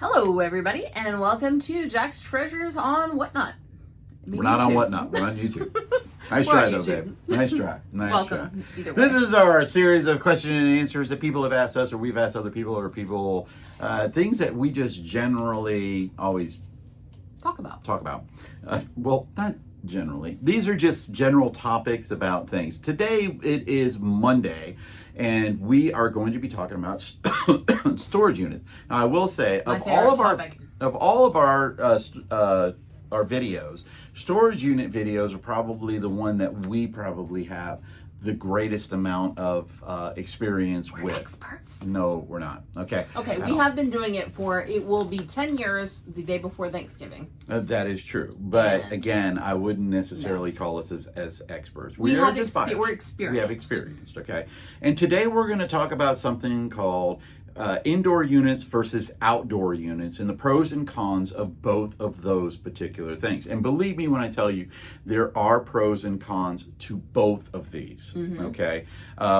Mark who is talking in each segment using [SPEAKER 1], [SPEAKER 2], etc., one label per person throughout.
[SPEAKER 1] Hello, everybody, and welcome to Jack's Treasures on Whatnot.
[SPEAKER 2] We're not on Whatnot. We're on YouTube. Nice try, though, babe. Nice try. Nice
[SPEAKER 1] welcome.
[SPEAKER 2] try.
[SPEAKER 1] Either way.
[SPEAKER 2] This is our series of question and answers that people have asked us, or we've asked other people, or people, things that we just generally always
[SPEAKER 1] talk about.
[SPEAKER 2] Well, not generally. These are just general topics about things. Today, it is Monday, and we are going to be talking about storage units. Now, I will say, of all of our videos, storage unit videos are probably the one that we probably have the greatest amount of experience with.
[SPEAKER 1] Experts.
[SPEAKER 2] No, we're not. Okay.
[SPEAKER 1] Okay, we have been doing it it will be 10 years the day before Thanksgiving.
[SPEAKER 2] That is true. But again, I wouldn't necessarily call us as experts. We're experienced. We have experienced, okay? And today we're going to talk about something called indoor units versus outdoor units and the pros and cons of both of those particular things. And believe me when I tell you, there are pros and cons to both of these. Okay.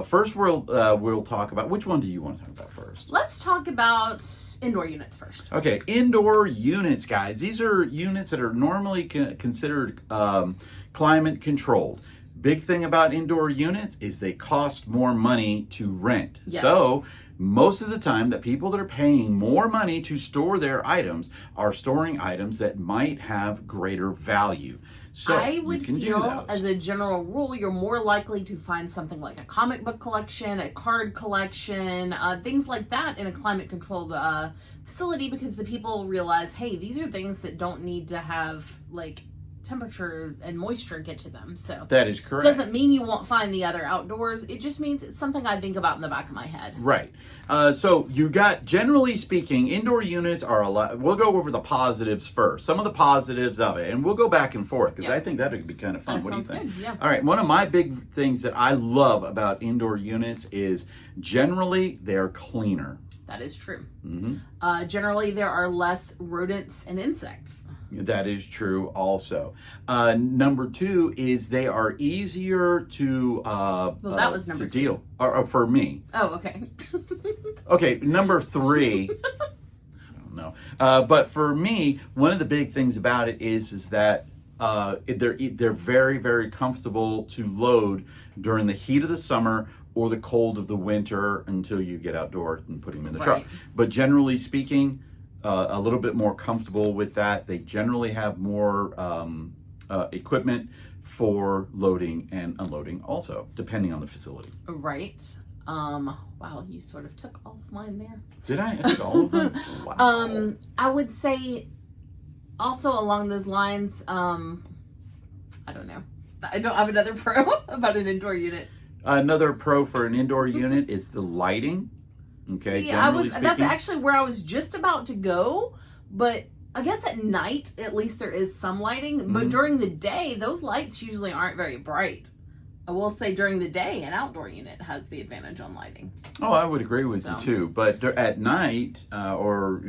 [SPEAKER 2] First, we'll talk about, which one do you want to talk about first?
[SPEAKER 1] Let's talk about indoor units first.
[SPEAKER 2] Okay, indoor units, guys. These are units that are normally considered climate controlled. Big thing about indoor units is they cost more money to rent.
[SPEAKER 1] Yes.
[SPEAKER 2] So most of the time, the people that are paying more money to store their items are storing items that might have greater value. So
[SPEAKER 1] I would feel, as a general rule, you're more likely to find something like a comic book collection, a card collection, things like that in a climate-controlled facility, because the people realize, hey, these are things that don't need to have, like, temperature and moisture get to them. So
[SPEAKER 2] that is correct.
[SPEAKER 1] Doesn't mean you won't find the other outdoors. It just means it's something I think about in the back of my head.
[SPEAKER 2] Right. So you got, generally speaking, indoor units are a lot. We'll go over the positives first. Some of the positives of it, and we'll go back and forth because I think that would be kind of fun. What do you think?
[SPEAKER 1] Good. Yeah.
[SPEAKER 2] All right. One of my big things that I love about indoor units is generally they're cleaner.
[SPEAKER 1] That is true. Generally, there are less rodents and insects.
[SPEAKER 2] That is true also. Number two is they are easier to
[SPEAKER 1] that was number
[SPEAKER 2] to deal. Or for me.
[SPEAKER 1] Oh, okay.
[SPEAKER 2] Okay, number three. I don't know. But for me, one of the big things about it is that they're very, very comfortable to load during the heat of the summer or the cold of the winter until you get outdoors and put them in the truck. But generally speaking, a little bit more comfortable with that. They generally have more equipment for loading and unloading also, depending on the facility.
[SPEAKER 1] Right. Wow, you sort of took all of mine there.
[SPEAKER 2] Did I? I took all of them? Wow.
[SPEAKER 1] I would say also along those lines, I don't know. I don't have another pro about an indoor unit.
[SPEAKER 2] Another pro for an indoor unit is the lighting. Okay,
[SPEAKER 1] see, that's actually where I was just about to go, but I guess at night, at least there is some lighting, but during the day, those lights usually aren't very bright. I will say during the day, an outdoor unit has the advantage on lighting.
[SPEAKER 2] Oh, I would agree with you too, but at night, or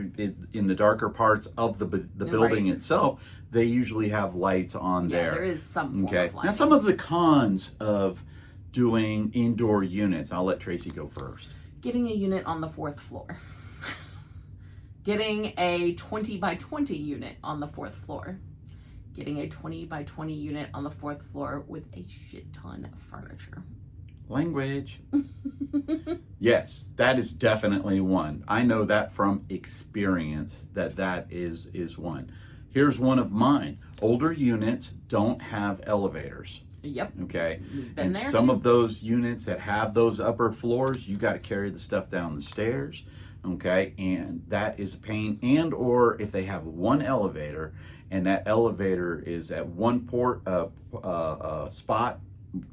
[SPEAKER 2] in the darker parts of the building itself, they usually have lights on there.
[SPEAKER 1] Yeah, there is some form of lighting.
[SPEAKER 2] Now, some of the cons of doing indoor units, I'll let Tracy go first.
[SPEAKER 1] Getting a unit on the 4th floor. Getting a 20 by 20 unit on the 4th floor. Getting a 20 by 20 unit on the 4th floor with a shit ton of furniture.
[SPEAKER 2] Language. Yes, that is definitely one. I know that from experience that is one. Here's one of mine. Older units don't have elevators.
[SPEAKER 1] Yep.
[SPEAKER 2] Okay.
[SPEAKER 1] Been there
[SPEAKER 2] some
[SPEAKER 1] too.
[SPEAKER 2] of those units that have those upper floors, you got to carry the stuff down the stairs. Okay. And that is a pain. And or if they have one elevator and that elevator is at one spot,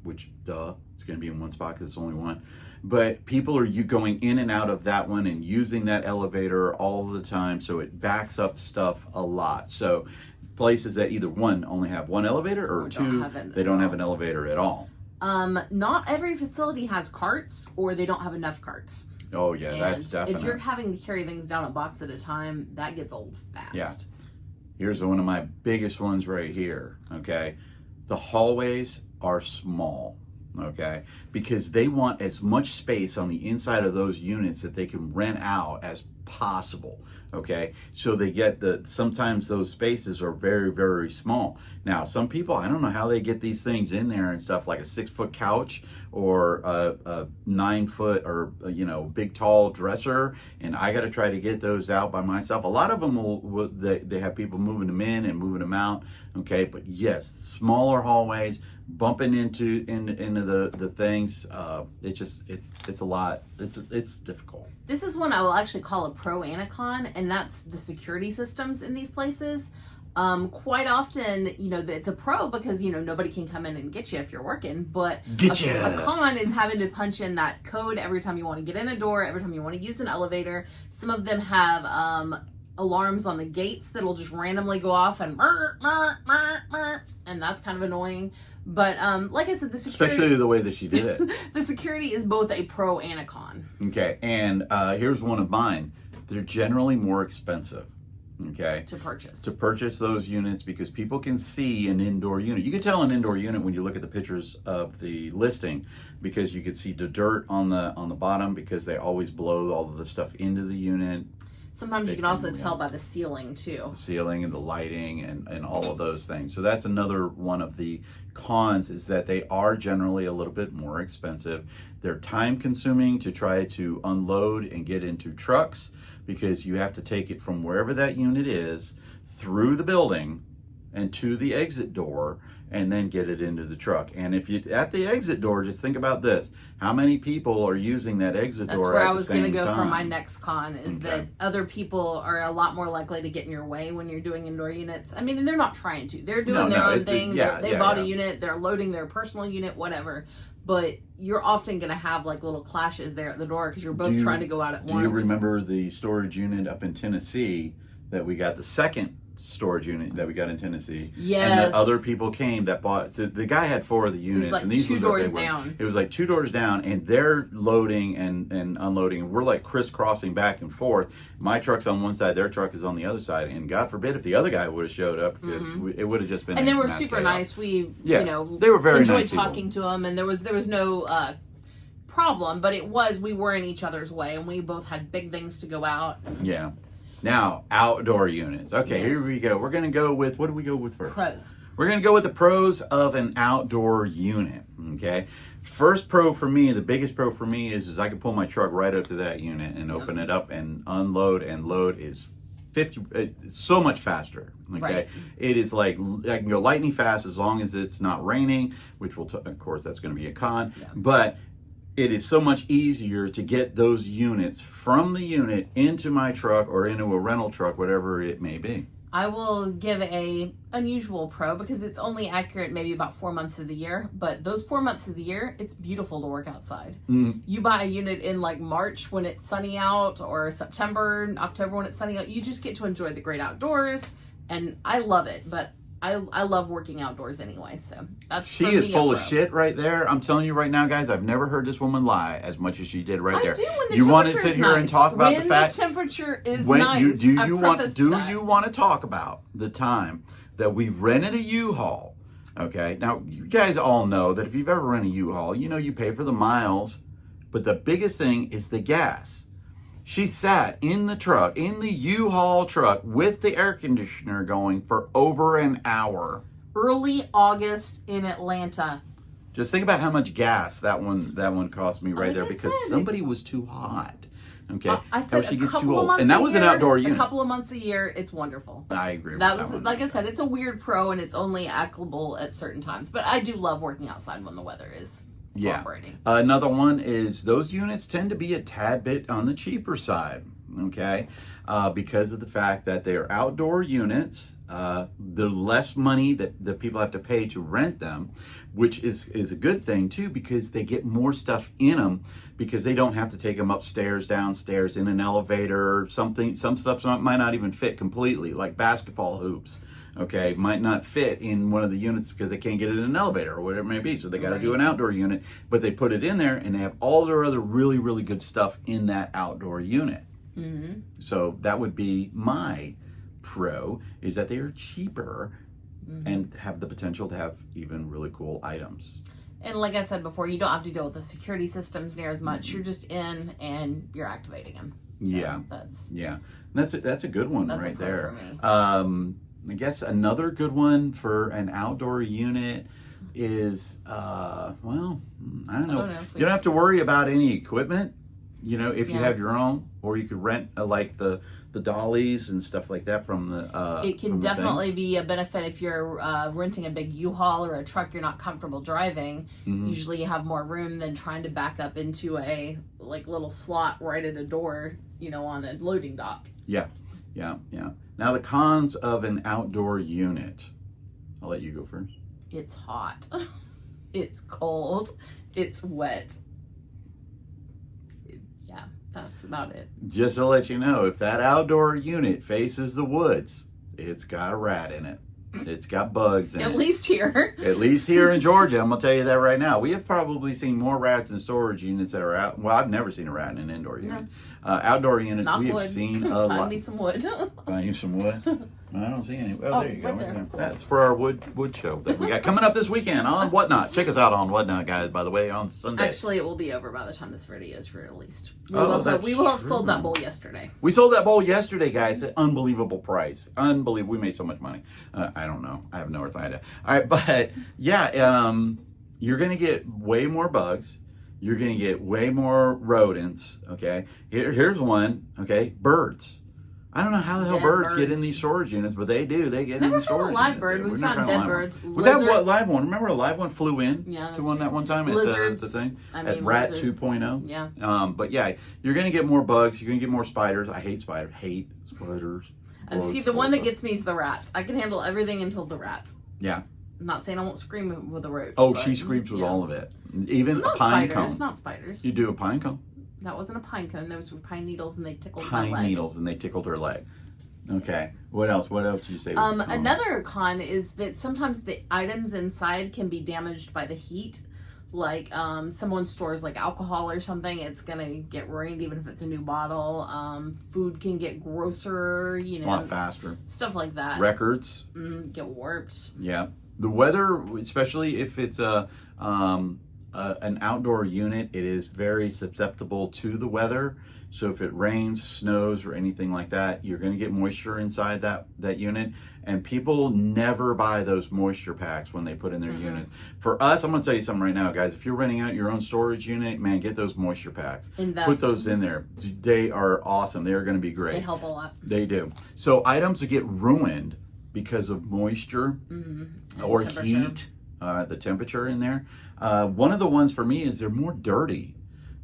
[SPEAKER 2] which it's going to be in one spot because it's only one. But people are going in and out of that one and using that elevator all the time. So it backs up stuff a lot. So places that either one only have one elevator or two, they don't have an elevator at all.
[SPEAKER 1] Not every facility has carts or they don't have enough carts.
[SPEAKER 2] Oh yeah, that's definitely.
[SPEAKER 1] If you're having to carry things down a box at a time, that gets old fast.
[SPEAKER 2] Yeah. Here's one of my biggest ones right here. Okay. The hallways are small. Okay. Because they want as much space on the inside of those units that they can rent out as possible. Okay, so they get sometimes those spaces are very, very small. Now, some people, I don't know how they get these things in there and stuff, like a 6-foot couch or a 9-foot or big tall dresser, and I got to try to get those out by myself. A lot of them they have people moving them in and moving them out. Okay, but yes, smaller hallways, bumping into the things. It's a lot. It's difficult.
[SPEAKER 1] This is one I will actually call a pro and a con, and that's the security systems in these places. Quite often, it's a pro because, nobody can come in and get you if you're working, but a con is having to punch in that code every time you want to get in a door, every time you want to use an elevator. Some of them have alarms on the gates that'll just randomly go off and that's kind of annoying. But like I said, the security...
[SPEAKER 2] Especially the way that she did it.
[SPEAKER 1] The security is both a pro and a con.
[SPEAKER 2] Okay, and here's one of mine. They're generally more expensive. Okay.
[SPEAKER 1] To purchase.
[SPEAKER 2] To purchase those units, because people can see an indoor unit. You can tell an indoor unit when you look at the pictures of the listing, because you can see the dirt on the bottom, because they always blow all of the stuff into the unit.
[SPEAKER 1] Sometimes you can also tell by the ceiling too.
[SPEAKER 2] The ceiling and the lighting and all of those things. So that's another one of the cons, is that they are generally a little bit more expensive. They're time consuming to try to unload and get into trucks, because you have to take it from wherever that unit is through the building and to the exit door, and then get it into the truck. And if you at the exit door, just think about this: how many people are using that exit door?
[SPEAKER 1] That's where I was going to go for my next con, is that other people are a lot more likely to get in your way when you're doing indoor units. I mean, they're not trying to; they're doing their own thing. They bought a unit, they're loading their personal unit, whatever. But you're often going to have like little clashes there at the door because you're both trying to go out at once.
[SPEAKER 2] Do you remember the storage unit up in Tennessee that we got, the second storage unit that we got in Tennessee?
[SPEAKER 1] Yes.
[SPEAKER 2] And the other people came that bought, so the guy had 4 of the units.
[SPEAKER 1] It was like
[SPEAKER 2] and these
[SPEAKER 1] 2 doors down.
[SPEAKER 2] It was like 2 doors down, and they're loading and unloading, and we're like crisscrossing back and forth. My truck's on one side, their truck is on the other side, and God forbid if the other guy would have showed up, it would have just been.
[SPEAKER 1] And they were super nice. We,
[SPEAKER 2] they were very
[SPEAKER 1] enjoyed
[SPEAKER 2] nice
[SPEAKER 1] talking to them, and there was no problem, but we were in each other's way, and we both had big things to go out.
[SPEAKER 2] Yeah. Now, outdoor units. Okay,
[SPEAKER 1] Yes.
[SPEAKER 2] Here we go. We're going to go with, what do we go with first?
[SPEAKER 1] Pros.
[SPEAKER 2] We're going to go with the pros of an outdoor unit, okay? First pro for me, the biggest pro for me is I can pull my truck right up to that unit and open it up and unload and load is so much faster, okay?
[SPEAKER 1] Right.
[SPEAKER 2] It is like, I can go lightning fast as long as it's not raining, which will, of course, that's going to be a con, but it is so much easier to get those units from the unit into my truck or into a rental truck, whatever it may be.
[SPEAKER 1] I will give a unusual pro because it's only accurate maybe about 4 months of the year, but those 4 months of the year, it's beautiful to work outside. You buy a unit in like March when it's sunny out, or September, October when it's sunny out, you just get to enjoy the great outdoors, and I love it, but I love working outdoors anyway, so that's
[SPEAKER 2] She is full of shit right there. I'm telling you right now, guys, I've never heard this woman lie as much as she did right there.
[SPEAKER 1] I do when the
[SPEAKER 2] you want to
[SPEAKER 1] temperature
[SPEAKER 2] sit
[SPEAKER 1] is
[SPEAKER 2] here
[SPEAKER 1] nice.
[SPEAKER 2] and talk about
[SPEAKER 1] when
[SPEAKER 2] the fact
[SPEAKER 1] the temperature is
[SPEAKER 2] when
[SPEAKER 1] nice.
[SPEAKER 2] do you want to talk about the time that we rented a U-Haul? Okay, now you guys all know that if you've ever rented a U-Haul, you know you pay for the miles, but the biggest thing is the gas. She sat in the truck, in the U-Haul truck, with the air conditioner going for over an hour.
[SPEAKER 1] Early August in Atlanta.
[SPEAKER 2] Just think about how much gas that one cost me right there, because somebody was too hot. Okay,
[SPEAKER 1] I said
[SPEAKER 2] she
[SPEAKER 1] a
[SPEAKER 2] gets
[SPEAKER 1] couple
[SPEAKER 2] too
[SPEAKER 1] of
[SPEAKER 2] old,
[SPEAKER 1] months
[SPEAKER 2] and that
[SPEAKER 1] a
[SPEAKER 2] was
[SPEAKER 1] year,
[SPEAKER 2] an outdoor unit.
[SPEAKER 1] A couple of months a year, it's wonderful.
[SPEAKER 2] I agree.
[SPEAKER 1] That
[SPEAKER 2] with
[SPEAKER 1] was
[SPEAKER 2] that one.
[SPEAKER 1] like I said, it's a weird pro, and it's only applicable at certain times. But I do love working outside when the weather is cooperating.
[SPEAKER 2] Another one is those units tend to be a tad bit on the cheaper side. Okay, because of the fact that they are outdoor units. The less money that people have to pay to rent them, which is a good thing too, because they get more stuff in them, because they don't have to take them upstairs, downstairs, in an elevator. Some stuff might not even fit completely, like basketball hoops. Okay, might not fit in one of the units because they can't get it in an elevator or whatever it may be. So they got to do an outdoor unit, but they put it in there and they have all their other really, really good stuff in that outdoor unit. Mm-hmm. So that would be my pro, is that they are cheaper and have the potential to have even really cool items.
[SPEAKER 1] And like I said before, you don't have to deal with the security systems near as much. You're just in and you're activating them.
[SPEAKER 2] Yeah.
[SPEAKER 1] That's
[SPEAKER 2] That's a good one
[SPEAKER 1] That's a
[SPEAKER 2] right
[SPEAKER 1] pro
[SPEAKER 2] there.
[SPEAKER 1] for me.
[SPEAKER 2] I guess another good one for an outdoor unit is well, I don't know.
[SPEAKER 1] if we-
[SPEAKER 2] You don't have to worry about any equipment, you know, if you
[SPEAKER 1] Yeah.
[SPEAKER 2] have your own, or you could rent like the dollies and stuff like that from the
[SPEAKER 1] It can
[SPEAKER 2] from the
[SPEAKER 1] definitely
[SPEAKER 2] things.
[SPEAKER 1] be a benefit if you're renting a big U-Haul or a truck you're not comfortable driving.
[SPEAKER 2] Mm-hmm.
[SPEAKER 1] Usually you have more room than trying to back up into a like little slot right at a door, you know, on a loading dock.
[SPEAKER 2] Yeah. Now the cons of an outdoor unit. I'll let you go first.
[SPEAKER 1] It's hot. It's cold. It's wet. Yeah, that's about it.
[SPEAKER 2] Just to let you know, if that outdoor unit faces the woods, it's got a rat in it. It's got bugs in it.
[SPEAKER 1] At least here.
[SPEAKER 2] At least here in Georgia, I'm gonna tell you that right now. We have probably seen more rats in storage units that are out. Well, I've never seen a rat in an indoor unit. Outdoor units,
[SPEAKER 1] Not
[SPEAKER 2] we have
[SPEAKER 1] wood.
[SPEAKER 2] seen a
[SPEAKER 1] Find
[SPEAKER 2] lot.
[SPEAKER 1] me some wood.
[SPEAKER 2] Find you some wood. I don't see any. Oh, there you go.
[SPEAKER 1] right there.
[SPEAKER 2] That's for our wood show that we got coming up this weekend on Whatnot. Check us out on Whatnot, guys. By the way, on Sunday.
[SPEAKER 1] Actually, it will be over by the time this video is released. We
[SPEAKER 2] that's
[SPEAKER 1] will have
[SPEAKER 2] true.
[SPEAKER 1] sold that bowl yesterday.
[SPEAKER 2] We sold that bowl yesterday, guys. At unbelievable price. Unbelievable. We made so much money. I don't know. I have no idea. All right, but yeah, you're gonna get way more bugs. You're gonna get way more rodents. Okay. Here's one. Okay, birds. I don't know how the hell
[SPEAKER 1] Dead
[SPEAKER 2] birds get in
[SPEAKER 1] birds.
[SPEAKER 2] these storage units, but they do. They get
[SPEAKER 1] Never
[SPEAKER 2] in these
[SPEAKER 1] found a
[SPEAKER 2] storage
[SPEAKER 1] live
[SPEAKER 2] units.
[SPEAKER 1] bird.
[SPEAKER 2] We've
[SPEAKER 1] We
[SPEAKER 2] never
[SPEAKER 1] found
[SPEAKER 2] a
[SPEAKER 1] dead
[SPEAKER 2] live one.
[SPEAKER 1] birds.
[SPEAKER 2] We got
[SPEAKER 1] Lizard-
[SPEAKER 2] what live one? Remember a live one flew in
[SPEAKER 1] Yeah, that's
[SPEAKER 2] to one
[SPEAKER 1] true.
[SPEAKER 2] that one time at
[SPEAKER 1] Lizards.
[SPEAKER 2] the thing
[SPEAKER 1] I
[SPEAKER 2] at
[SPEAKER 1] mean,
[SPEAKER 2] Rat
[SPEAKER 1] lizard.
[SPEAKER 2] 2.0.
[SPEAKER 1] Yeah.
[SPEAKER 2] But yeah, you're gonna get more bugs. You're gonna get more spiders. I hate spiders. Hate spiders.
[SPEAKER 1] And
[SPEAKER 2] Bugs,
[SPEAKER 1] see, the one that
[SPEAKER 2] bugs.
[SPEAKER 1] gets me is the rats. I can handle everything until the rats.
[SPEAKER 2] Yeah.
[SPEAKER 1] I'm not saying I won't scream with a roach.
[SPEAKER 2] Oh,
[SPEAKER 1] but,
[SPEAKER 2] she screams with
[SPEAKER 1] yeah.
[SPEAKER 2] all of it. Even
[SPEAKER 1] Not
[SPEAKER 2] a pine
[SPEAKER 1] spiders.
[SPEAKER 2] cone.
[SPEAKER 1] Not spiders.
[SPEAKER 2] You do a pine cone.
[SPEAKER 1] That wasn't a pine cone. Those were pine needles, and they tickled my
[SPEAKER 2] Pine
[SPEAKER 1] leg.
[SPEAKER 2] needles, and they tickled her leg. Okay. What else? What else do you say? was a con?
[SPEAKER 1] Another con is that sometimes the items inside can be damaged by the heat. Like someone stores like alcohol or something, it's gonna get ruined even if it's a new bottle. Food can get grosser, you
[SPEAKER 2] A
[SPEAKER 1] know,
[SPEAKER 2] lot faster.
[SPEAKER 1] stuff like that.
[SPEAKER 2] Records.
[SPEAKER 1] Get warped.
[SPEAKER 2] Yeah. The weather, especially if it's an outdoor unit, it is very susceptible to the weather. So if it rains, snows, or anything like that, you're going to get moisture inside that unit. And people never buy those moisture packs when they put in their units. For us, I'm going to tell you something right now, guys. If you're renting out your own storage unit, man, get those moisture packs.
[SPEAKER 1] Invest.
[SPEAKER 2] Put those in there. They are awesome. They are going to be great.
[SPEAKER 1] They help a lot.
[SPEAKER 2] They do. So items that get ruined because of moisture or
[SPEAKER 1] temperature.
[SPEAKER 2] heat, the temperature in there. One of the ones for me is they're more dirty.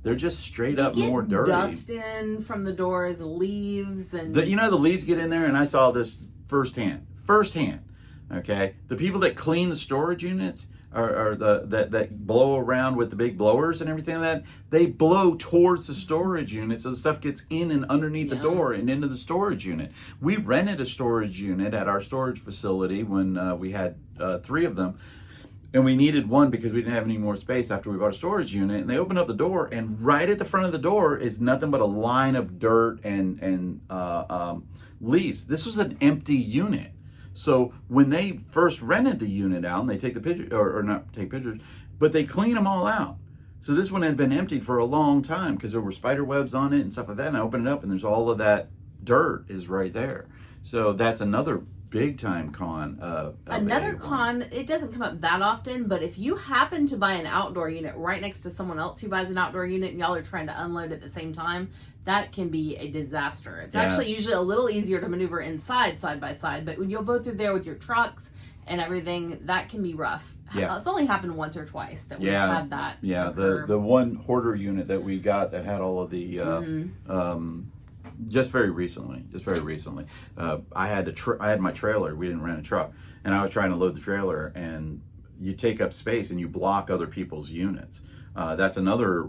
[SPEAKER 2] They're just straight up
[SPEAKER 1] Get
[SPEAKER 2] more dirty.
[SPEAKER 1] dust in from the doors, leaves, and
[SPEAKER 2] You know, the leaves get in there, and I saw this firsthand. Okay, the people that clean the storage units or that blow around with the big blowers and everything like that, they blow towards the storage unit, so the stuff gets in and underneath the door and into the storage unit. We rented a storage unit at our storage facility when we had 3 of them. And we needed one because we didn't have any more space after we bought a storage unit. And they opened up the door, and right at the front of the door is nothing but a line of dirt and leaves. This was an empty unit. So when they first rented the unit out, and they take the picture, or not take pictures, but they clean them all out. So this one had been emptied for a long time because there were spider webs on it and stuff like that. And I opened it up, and there's all of that dirt is right there. So that's another big time con of
[SPEAKER 1] another
[SPEAKER 2] A1.
[SPEAKER 1] con. It doesn't come up that often, but if you happen to buy an outdoor unit right next to someone else who buys an outdoor unit and y'all are trying to unload at the same time, that can be a disaster. It's actually usually a little easier to maneuver inside side by side, but when you're both are there with your trucks and everything, that can be rough.
[SPEAKER 2] Yeah.
[SPEAKER 1] It's only happened once or twice that we've had that occur.
[SPEAKER 2] The one hoarder unit that we got that had all of the just very recently. I had my trailer. We didn't rent a truck, and I was trying to load the trailer, and you take up space and you block other people's units. That's another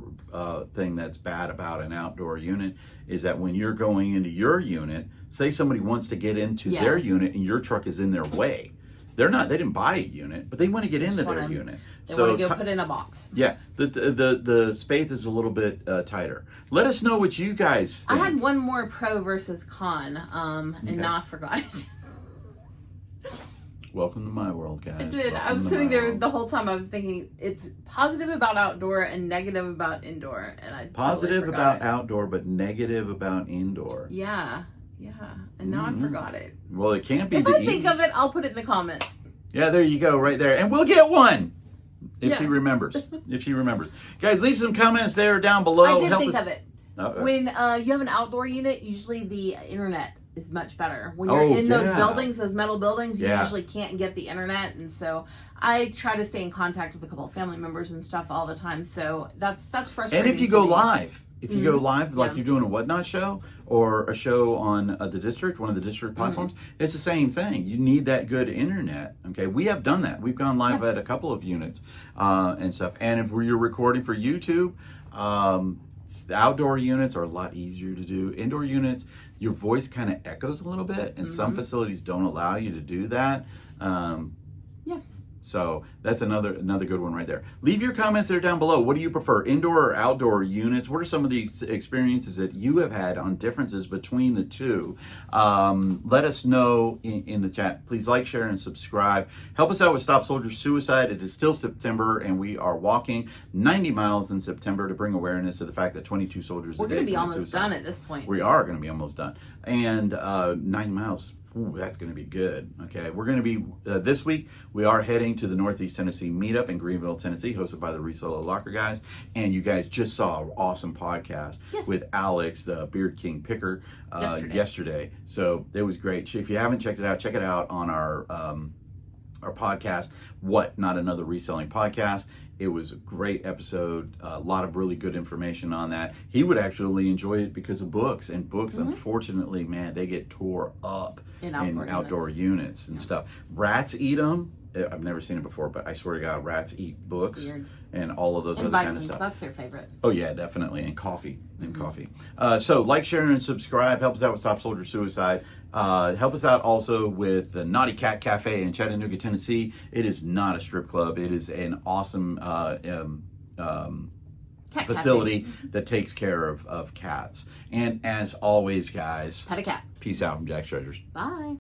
[SPEAKER 2] thing that's bad about an outdoor unit is that when you're going into your unit, say somebody wants to get into their unit and your truck is in their way. They didn't buy a unit, but they want to get into their unit.
[SPEAKER 1] They want to go put in a box.
[SPEAKER 2] Yeah, the space is a little bit tighter. Let us know what you guys think.
[SPEAKER 1] I had one more pro versus con, and now I forgot it.
[SPEAKER 2] Welcome to my world, guys.
[SPEAKER 1] I did. I
[SPEAKER 2] Welcome
[SPEAKER 1] was
[SPEAKER 2] to
[SPEAKER 1] sitting
[SPEAKER 2] my
[SPEAKER 1] there
[SPEAKER 2] world.
[SPEAKER 1] the whole time. I was thinking it's positive about outdoor and negative about indoor, and I
[SPEAKER 2] Positive
[SPEAKER 1] totally
[SPEAKER 2] about
[SPEAKER 1] forgot it.
[SPEAKER 2] outdoor, but negative about indoor.
[SPEAKER 1] Yeah, and now I forgot it.
[SPEAKER 2] Well, it can't be
[SPEAKER 1] If
[SPEAKER 2] the
[SPEAKER 1] I think
[SPEAKER 2] ease.
[SPEAKER 1] of it, I'll put it in the comments.
[SPEAKER 2] Yeah, there you go, right there. And we'll get one. If
[SPEAKER 1] Yeah.
[SPEAKER 2] she remembers. If she remembers. Guys, leave some comments there down below.
[SPEAKER 1] I did
[SPEAKER 2] Help
[SPEAKER 1] think
[SPEAKER 2] us-
[SPEAKER 1] of it.
[SPEAKER 2] Uh-oh.
[SPEAKER 1] When you have an outdoor unit, usually the internet is much better. When you're
[SPEAKER 2] Oh,
[SPEAKER 1] in those
[SPEAKER 2] yeah.
[SPEAKER 1] buildings, those metal buildings, you
[SPEAKER 2] Yeah.
[SPEAKER 1] usually can't get the internet, and so I try to stay in contact with a couple of family members and stuff all the time. So that's frustrating.
[SPEAKER 2] And if you
[SPEAKER 1] to
[SPEAKER 2] go
[SPEAKER 1] me.
[SPEAKER 2] live, go live, like
[SPEAKER 1] Yeah.
[SPEAKER 2] you're doing a Whatnot show or a show on the district, one of the district platforms, it's the same thing. You need that good internet. Okay, we have done that. We've gone live at a couple of units and stuff. And if you're recording for YouTube, the outdoor units are a lot easier to do. Indoor units, your voice kind of echoes a little bit, and some facilities don't allow you to do that. So that's another good one right there. Leave your comments there down below. What do you prefer, indoor or outdoor units? What are some of these experiences that you have had on differences between the two? Let us know in the chat. Please like, share, and subscribe. Help us out with Stop Soldier Suicide. It is still September, and we are walking 90 miles in September to bring awareness to the fact that 22 soldiers
[SPEAKER 1] We're
[SPEAKER 2] a day
[SPEAKER 1] going to be
[SPEAKER 2] commit
[SPEAKER 1] almost
[SPEAKER 2] suicide.
[SPEAKER 1] done at this point.
[SPEAKER 2] We are going to be almost done. And 90 miles, ooh, that's going to be good. Okay, we're going to be, this week, we are heading to the Northeast Tennessee meetup in Greenville, Tennessee, hosted by the Reseller Locker guys. And you guys just saw an awesome podcast with Alex, the Beard King Picker, yesterday. So it was great. If you haven't checked it out, check it out on our podcast, What Not Another Reselling Podcast. It was a great episode, a lot of really good information on that. He would actually enjoy it because of books, and books, unfortunately, man, they get tore up in outdoor units and stuff. Rats eat them. I've never seen it before, but I swear to God, rats eat books and all of those
[SPEAKER 1] And
[SPEAKER 2] other kind of
[SPEAKER 1] vitamins,
[SPEAKER 2] stuff.
[SPEAKER 1] that's their favorite.
[SPEAKER 2] Oh yeah, definitely, and coffee, So like, share, and subscribe. Help us out with Stop Soldier Suicide. Help us out also with the Naughty Cat Cafe in Chattanooga, Tennessee. It is not a strip club. It is an awesome
[SPEAKER 1] Cat
[SPEAKER 2] facility
[SPEAKER 1] cafe.
[SPEAKER 2] that takes care of cats. And as always, guys,
[SPEAKER 1] Pet a cat.
[SPEAKER 2] peace out from Jack's Treasures.
[SPEAKER 1] Bye.